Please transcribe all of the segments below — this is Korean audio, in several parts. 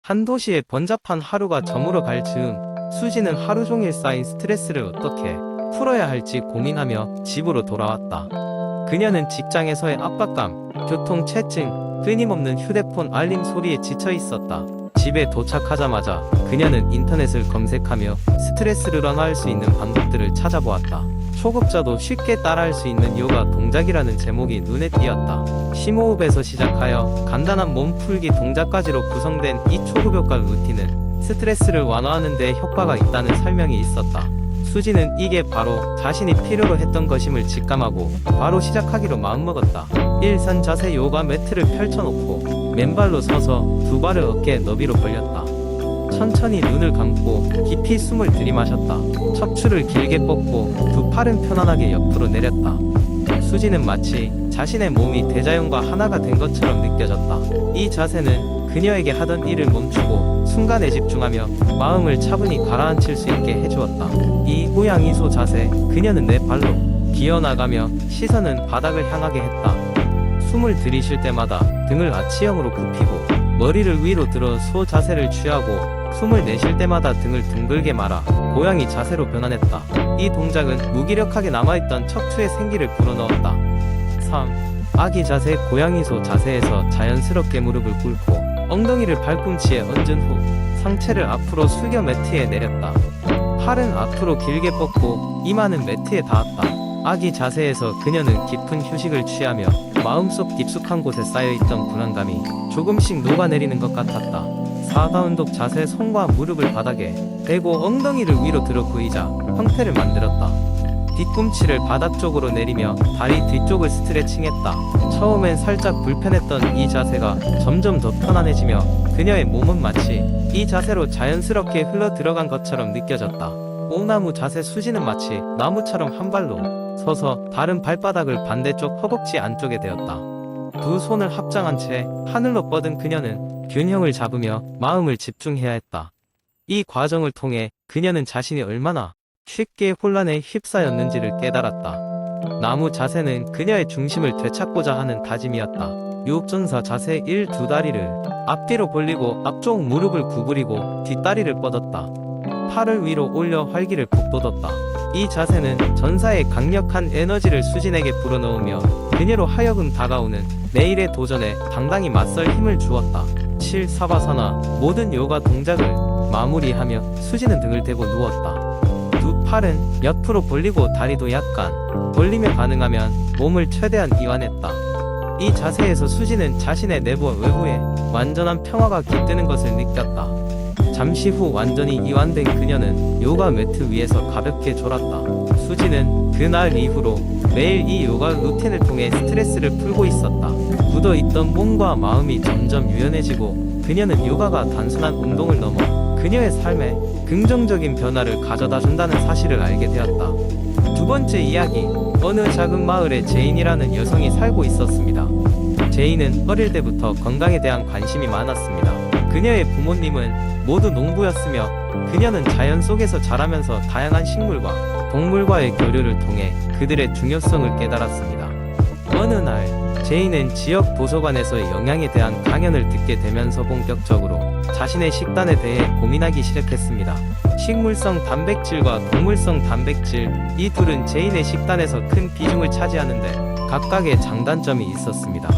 한 도시의 번잡한 하루가 저물어 갈 즈음, 수지는 하루 종일 쌓인 스트레스를 어떻게 풀어야 할지 고민하며 집으로 돌아왔다. 그녀는 직장에서의 압박감, 교통체증, 끊임없는 휴대폰 알림 소리에 지쳐 있었다. 집에 도착하자마자 그녀는 인터넷을 검색하며 스트레스를 완화할 수 있는 방법들을 찾아보았다. 초급자도 쉽게 따라할 수 있는 요가 동작이라는 제목이 눈에 띄었다. 심호흡에서 시작하여 간단한 몸풀기 동작까지로 구성된 이 초급 효과 루틴은 스트레스를 완화하는 데 효과가 있다는 설명이 있었다. 수지는 이게 바로 자신이 필요로 했던 것임을 직감하고 바로 시작하기로 마음먹었다. 일선 자세 요가 매트를 펼쳐놓고 맨발로 서서 두 발을 어깨 너비로 벌렸다. 천천히 눈을 감고 깊이 숨을 들이마셨다. 척추를 길게 뻗고 두 팔은 편안하게 옆으로 내렸다. 수지는 마치 자신의 몸이 대자연과 하나가 된 것처럼 느껴졌다. 이 자세는 그녀에게 하던 일을 멈추고 순간에 집중하며 마음을 차분히 가라앉힐 수 있게 해주었다. 이 고양이소 자세, 그녀는 네 발로 기어나가며 시선은 바닥을 향하게 했다. 숨을 들이쉴 때마다 등을 아치형으로 굽히고 머리를 위로 들어 소 자세를 취하고 숨을 내쉴 때마다 등을 둥글게 말아 고양이 자세로 변환했다. 이 동작은 무기력하게 남아있던 척추의 생기를 불어넣었다. 3. 아기 자세. 고양이소 자세에서 자연스럽게 무릎을 꿇고 엉덩이를 발꿈치에 얹은 후 상체를 앞으로 숙여 매트에 내렸다. 팔은 앞으로 길게 뻗고 이마는 매트에 닿았다. 아기 자세에서 그녀는 깊은 휴식을 취하며 마음속 깊숙한 곳에 쌓여있던 불안감이 조금씩 녹아내리는 것 같았다. 사다운독 자세. 손과 무릎을 바닥에 대고 엉덩이를 위로 들어 V자 형태를 만들었다. 뒤꿈치를 바닥 쪽으로 내리며 다리 뒤쪽을 스트레칭했다. 처음엔 살짝 불편했던 이 자세가 점점 더 편안해지며 그녀의 몸은 마치 이 자세로 자연스럽게 흘러 들어간 것처럼 느껴졌다. 오나무 자세. 수지는 마치 나무처럼 한 발로 서서 다른 발바닥을 반대쪽 허벅지 안쪽에 대었다. 두 손을 합장한 채 하늘로 뻗은 그녀는 균형을 잡으며 마음을 집중해야 했다. 이 과정을 통해 그녀는 자신이 얼마나 쉽게 혼란에 휩싸였는지를 깨달았다. 나무 자세는 그녀의 중심을 되찾고자 하는 다짐이었다. 유혹전사 자세. 1. 두 다리를 앞뒤로 벌리고 앞쪽 무릎을 구부리고 뒷다리를 뻗었다. 팔을 위로 올려 활기를 북돋웠다. 이 자세는 전사의 강력한 에너지를 수진에게 불어넣으며 그녀로 하여금 다가오는 내일의 도전에 당당히 맞설 힘을 주었다. 7. 사바사나. 모든 요가 동작을 마무리하며 수진은 등을 대고 누웠다. 두 팔은 옆으로 벌리고 다리도 약간 벌리며 가능하면 몸을 최대한 이완했다. 이 자세에서 수지는 자신의 내부와 외부에 완전한 평화가 깃드는 것을 느꼈다. 잠시 후 완전히 이완된 그녀는 요가 매트 위에서 가볍게 졸았다. 수지는 그날 이후로 매일 이 요가 루틴을 통해 스트레스를 풀고 있었다. 굳어있던 몸과 마음이 점점 유연해지고 그녀는 요가가 단순한 운동을 넘어 그녀의 삶에 긍정적인 변화를 가져다 준다는 사실을 알게 되었다. 두 번째 이야기. 어느 작은 마을에 제인이라는 여성이 살고 있었습니다. 제인은 어릴 때부터 건강에 대한 관심이 많았습니다. 그녀의 부모님은 모두 농부였으며 그녀는 자연 속에서 자라면서 다양한 식물과 동물과의 교류를 통해 그들의 중요성을 깨달았습니다. 어느 날 제인은 지역 도서관에서의 영양에 대한 강연을 듣게 되면서 본격적으로 자신의 식단에 대해 고민하기 시작했습니다. 식물성 단백질과 동물성 단백질, 이 둘은 제인의 식단에서 큰 비중을 차지하는데 각각의 장단점이 있었습니다.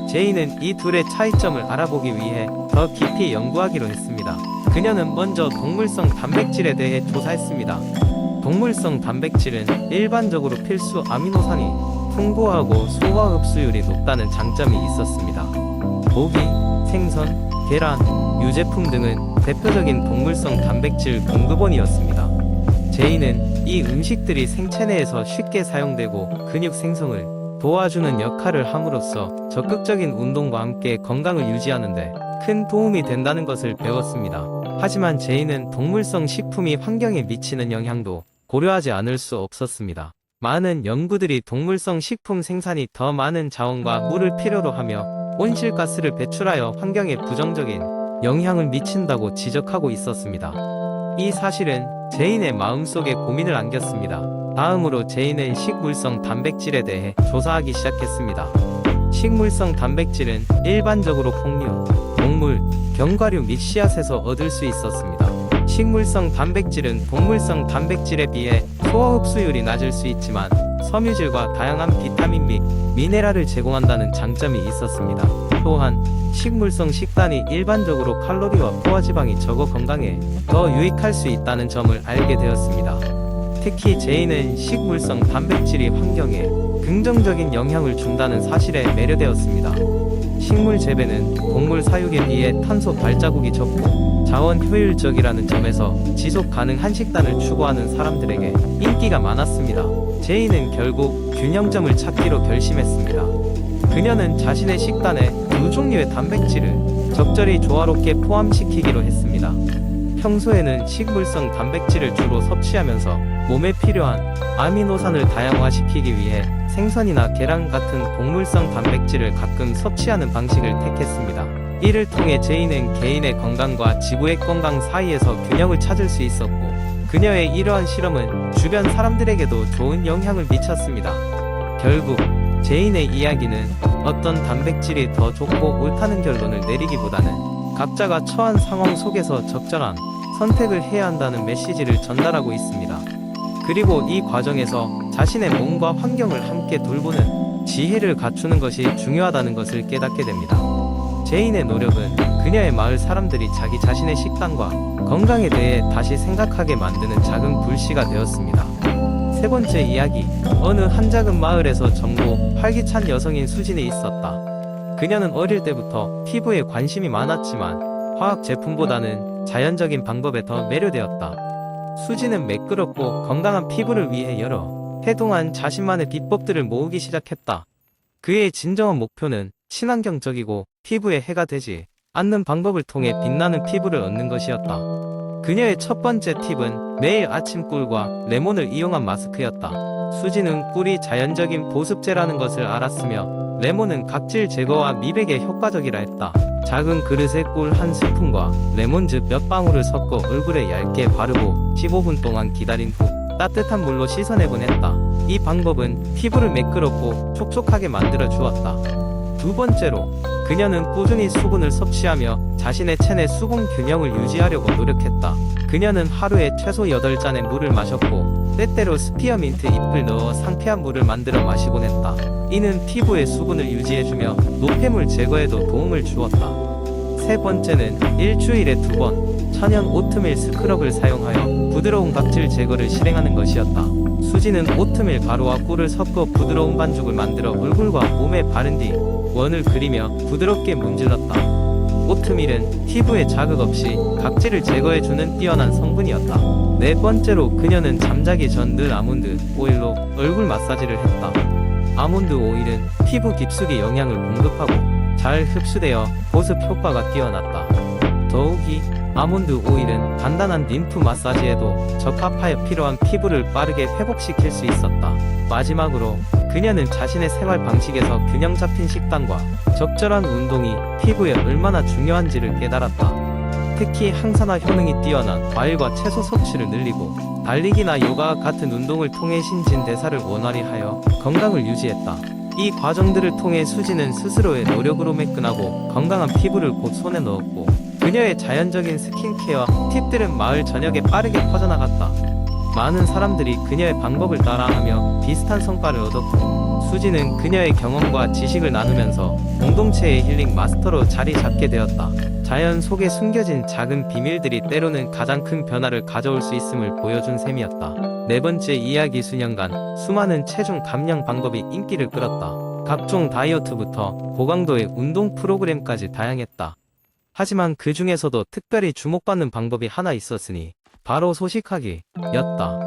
제인은 이 둘의 차이점을 알아보기 위해 더 깊이 연구하기로 했습니다. 그녀는 먼저 동물성 단백질에 대해 조사했습니다. 동물성 단백질은 일반적으로 필수 아미노산이 풍부하고 소화 흡수율이 높다는 장점이 있었습니다. 고기, 생선, 계란, 유제품 등은 대표적인 동물성 단백질 공급원이었습니다. 제인은 이 음식들이 생체 내에서 쉽게 사용되고 근육 생성을 도와주는 역할을 함으로써 적극적인 운동과 함께 건강을 유지하는데 큰 도움이 된다는 것을 배웠습니다. 하지만 제인은 동물성 식품이 환경에 미치는 영향도 고려하지 않을 수 없었습니다. 많은 연구들이 동물성 식품 생산이 더 많은 자원과 물을 필요로 하며 온실가스를 배출하여 환경에 부정적인 영향을 미친다고 지적하고 있었습니다. 이 사실은 제인의 마음속에 고민을 안겼습니다. 다음으로 제인은 식물성 단백질에 대해 조사하기 시작했습니다. 식물성 단백질은 일반적으로 콩류, 곡물, 견과류 및 씨앗에서 얻을 수 있었습니다. 식물성 단백질은 동물성 단백질에 비해 소화 흡수율이 낮을 수 있지만 섬유질과 다양한 비타민 및 미네랄을 제공한다는 장점이 있었습니다. 또한 식물성 식단이 일반적으로 칼로리와 포화지방이 적어 건강에 더 유익할 수 있다는 점을 알게 되었습니다. 특히 제이는 식물성 단백질이 환경에 긍정적인 영향을 준다는 사실에 매료되었습니다. 식물 재배는 곡물 사육에 비해 탄소 발자국이 적고 자원 효율적이라는 점에서 지속 가능한 식단을 추구하는 사람들에게 인기가 많았습니다. 제이는 결국 균형점을 찾기로 결심했습니다. 그녀는 자신의 식단에 두 종류의 단백질을 적절히 조화롭게 포함시키기로 했습니다. 평소에는 식물성 단백질을 주로 섭취하면서 몸에 필요한 아미노산을 다양화시키기 위해 생선이나 계란 같은 동물성 단백질을 가끔 섭취하는 방식을 택했습니다. 이를 통해 제이는 개인의 건강과 지구의 건강 사이에서 균형을 찾을 수 있었고, 그녀의 이러한 실험은 주변 사람들에게도 좋은 영향을 미쳤습니다. 결국 제인의 이야기는 어떤 단백질이 더 좋고 옳다는 결론을 내리기보다는 각자가 처한 상황 속에서 적절한 선택을 해야 한다는 메시지를 전달하고 있습니다. 그리고 이 과정에서 자신의 몸과 환경을 함께 돌보는 지혜를 갖추는 것이 중요하다는 것을 깨닫게 됩니다. 제인의 노력은 그녀의 마을 사람들이 자기 자신의 식단과 건강에 대해 다시 생각하게 만드는 작은 불씨가 되었습니다. 세 번째 이야기. 어느 한 작은 마을에서 젊고 활기찬 여성인 수진이 있었다. 그녀는 어릴 때부터 피부에 관심이 많았지만 화학 제품보다는 자연적인 방법에 더 매료되었다. 수진은 매끄럽고 건강한 피부를 위해 여러 해 동안 자신만의 비법들을 모으기 시작했다. 그의 진정한 목표는 친환경적이고 피부에 해가 되지 않는 방법을 통해 빛나는 피부를 얻는 것이었다. 그녀의 첫 번째 팁은 매일 아침 꿀과 레몬을 이용한 마스크였다. 수진은 꿀이 자연적인 보습제라는 것을 알았으며 레몬은 각질 제거와 미백에 효과적이라 했다. 작은 그릇에 꿀 한 스푼과 레몬즙 몇 방울을 섞어 얼굴에 얇게 바르고 15분 동안 기다린 후 따뜻한 물로 씻어내곤 했다. 이 방법은 피부를 매끄럽고 촉촉하게 만들어 주었다. 두 번째로, 그녀는 꾸준히 수분을 섭취하며 자신의 체내 수분 균형을 유지하려고 노력했다. 그녀는 하루에 최소 8잔의 물을 마셨고 때때로 스피어민트 잎을 넣어 상쾌한 물을 만들어 마시곤 했다. 이는 피부의 수분을 유지해주며 노폐물 제거에도 도움을 주었다. 세 번째는 일주일에 2번 천연 오트밀 스크럽을 사용하여 부드러운 각질 제거를 실행하는 것이었다. 수지는 오트밀 가루와 꿀을 섞어 부드러운 반죽을 만들어 얼굴과 몸에 바른 뒤 원을 그리며 부드럽게 문질렀다. 오트밀은 피부에 자극 없이 각질을 제거해주는 뛰어난 성분이었다. 네 번째로, 그녀는 잠자기 전 늘 아몬드 오일로 얼굴 마사지를 했다. 아몬드 오일은 피부 깊숙이 영양을 공급하고 잘 흡수되어 보습 효과가 뛰어났다. 더욱이 아몬드 오일은 간단한 림프 마사지에도 적합하여 필요한 피부를 빠르게 회복시킬 수 있었다. 마지막으로, 그녀는 자신의 생활 방식에서 균형 잡힌 식단과 적절한 운동이 피부에 얼마나 중요한지를 깨달았다. 특히 항산화 효능이 뛰어난 과일과 채소 섭취를 늘리고 달리기나 요가 같은 운동을 통해 신진대사를 원활히 하여 건강을 유지했다. 이 과정들을 통해 수지는 스스로의 노력으로 매끈하고 건강한 피부를 곧 손에 넣었고, 그녀의 자연적인 스킨케어 팁들은 마을 전역에 빠르게 퍼져나갔다. 많은 사람들이 그녀의 방법을 따라하며 비슷한 성과를 얻었고, 수지는 그녀의 경험과 지식을 나누면서 공동체의 힐링 마스터로 자리 잡게 되었다. 자연 속에 숨겨진 작은 비밀들이 때로는 가장 큰 변화를 가져올 수 있음을 보여준 셈이었다. 네 번째 이야기. 수년간 수많은 체중 감량 방법이 인기를 끌었다. 각종 다이어트부터 고강도의 운동 프로그램까지 다양했다. 하지만 그 중에서도 특별히 주목받는 방법이 하나 있었으니 바로 소식하기였다.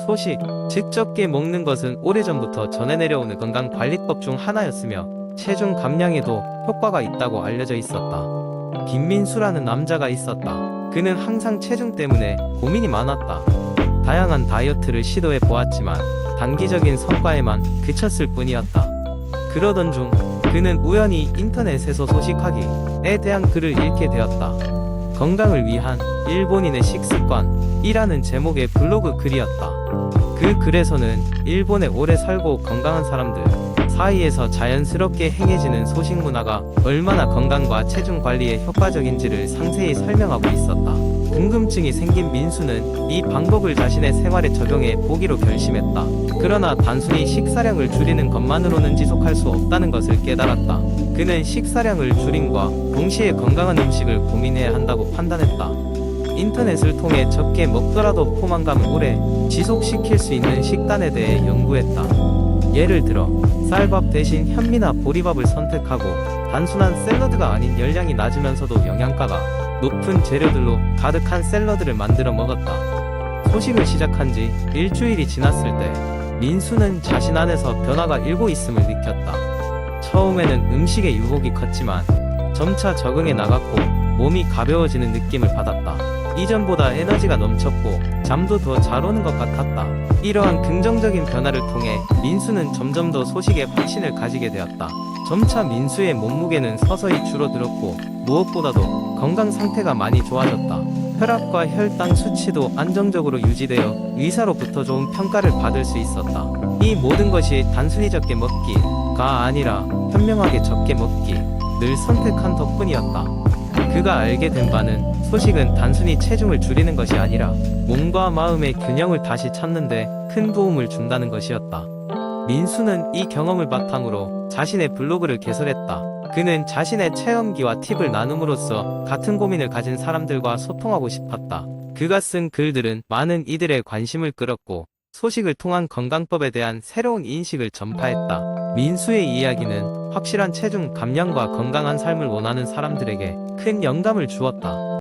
소식, 즉 적게 먹는 것은 오래전부터 전해 내려오는 건강관리법 중 하나였으며 체중 감량에도 효과가 있다고 알려져 있었다. 김민수라는 남자가 있었다. 그는 항상 체중 때문에 고민이 많았다. 다양한 다이어트를 시도해 보았지만 단기적인 성과에만 그쳤을 뿐이었다. 그러던 중 그는 우연히 인터넷에서 소식하기에 대한 글을 읽게 되었다. 건강을 위한 일본인의 식습관이라는 제목의 블로그 글이었다. 그 글에서는 일본에 오래 살고 건강한 사람들 사이에서 자연스럽게 행해지는 소식 문화가 얼마나 건강과 체중 관리에 효과적인지를 상세히 설명하고 있었다. 궁금증이 생긴 민수는 이 방법을 자신의 생활에 적용해 보기로 결심했다. 그러나 단순히 식사량을 줄이는 것만으로는 지속할 수 없다는 것을 깨달았다. 그는 식사량을 줄임과 동시에 건강한 음식을 고민해야 한다고 판단했다. 인터넷을 통해 적게 먹더라도 포만감을 오래 지속시킬 수 있는 식단에 대해 연구했다. 예를 들어 쌀밥 대신 현미나 보리밥을 선택하고 단순한 샐러드가 아닌 열량이 낮으면서도 영양가가 높은 재료들로 가득한 샐러드를 만들어 먹었다. 소식을 시작한 지 일주일이 지났을 때 민수는 자신 안에서 변화가 일고 있음을 느꼈다. 처음에는 음식의 유혹이 컸지만 점차 적응해 나갔고 몸이 가벼워지는 느낌을 받았다. 이전보다 에너지가 넘쳤고 잠도 더 잘 오는 것 같았다. 이러한 긍정적인 변화를 통해 민수는 점점 더 소식에 확신을 가지게 되었다. 점차 민수의 몸무게는 서서히 줄어들었고 무엇보다도 건강 상태가 많이 좋아졌다. 혈압과 혈당 수치도 안정적으로 유지되어 의사로부터 좋은 평가를 받을 수 있었다. 이 모든 것이 단순히 적게 먹기가 아니라 현명하게 적게 먹기를 선택한 덕분이었다. 그가 알게 된 바는 소식은 단순히 체중을 줄이는 것이 아니라 몸과 마음의 균형을 다시 찾는데 큰 도움을 준다는 것이었다. 민수는 이 경험을 바탕으로 자신의 블로그를 개설했다. 그는 자신의 체험기와 팁을 나눔으로써 같은 고민을 가진 사람들과 소통하고 싶었다. 그가 쓴 글들은 많은 이들의 관심을 끌었고 소식을 통한 건강법에 대한 새로운 인식을 전파했다. 민수의 이야기는 확실한 체중 감량과 건강한 삶을 원하는 사람들에게 큰 영감을 주었다.